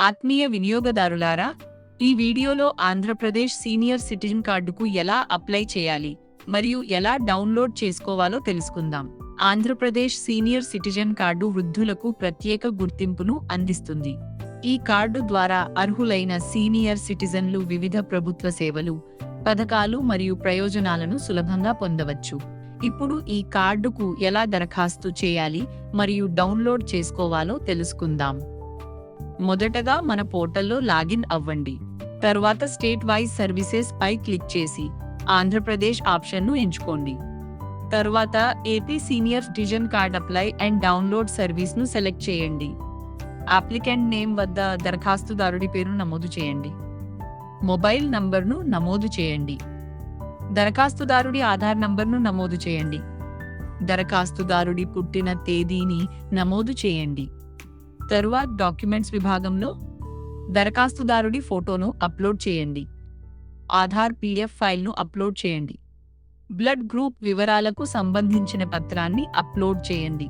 ఆత్మీయ వినియోగదారులారా, ఈ వీడియోలో ఆంధ్రప్రదేశ్ సీనియర్ సిటిజన్ కార్డుకు ఎలా అప్లై చేయాలి మరియు ఎలా డౌన్లోడ్ చేసుకోవాలో తెలుసుకుందాం. ఆంధ్రప్రదేశ్ సీనియర్ సిటిజన్ కార్డు వృద్ధులకు ప్రత్యేక గుర్తింపును అందిస్తుంది. ఈ కార్డు ద్వారా అర్హులైన సీనియర్ సిటిజన్లు వివిధ ప్రభుత్వ సేవలు, పథకాలు మరియు ప్రయోజనాలను సులభంగా పొందవచ్చు. ఇప్పుడు ఈ కార్డుకు ఎలా దరఖాస్తు చేయాలి మరియు డౌన్లోడ్ చేసుకోవాలో తెలుసుకుందాం. మొదటగా మన పోర్టల్లో లాగిన్ అవ్వండి. తర్వాత స్టేట్ వైజ్ సర్వీసెస్ పై క్లిక్ చేసి ఆంధ్రప్రదేశ్ ఆప్షన్ను ఎంచుకోండి. తర్వాత AP senior citizen card apply and download సర్వీస్ను సెలెక్ట్ చేయండి. అప్లికెంట్ నేమ్ వద్ద దరఖాస్తుదారుడి పేరు నమోదు చేయండి. మొబైల్ నంబర్ను నమోదు చేయండి. దరఖాస్తుదారుడి ఆధార్ నంబర్ను నమోదు చేయండి. దరఖాస్తుదారుడి పుట్టిన తేదీని నమోదు చేయండి. తరువాత డాక్యుమెంట్స్ విభాగంలో దరఖాస్తుదారుడి ఫోటోను అప్లోడ్ చేయండి. ఆధార్ PDF ఫైల్ను అప్లోడ్ చేయండి. బ్లడ్ గ్రూప్ వివరాలకు సంబంధించిన పత్రాన్ని అప్లోడ్ చేయండి.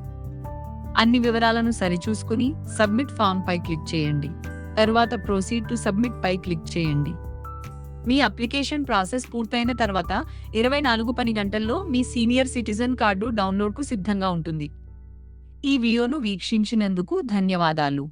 అన్ని వివరాలను సరిచూసుకుని సబ్మిట్ ఫామ్ పై క్లిక్ చేయండి. తర్వాత ప్రొసీడ్ టు సబ్మిట్ పై క్లిక్ చేయండి. మీ అప్లికేషన్ ప్రాసెస్ పూర్తయిన తర్వాత 24 పని గంటల్లో మీ సీనియర్ సిటిజన్ కార్డు డౌన్లోడ్కు సిద్ధంగా ఉంటుంది. ఈ వీడియోను వీక్షించినందుకు ధన్యవాదాలు.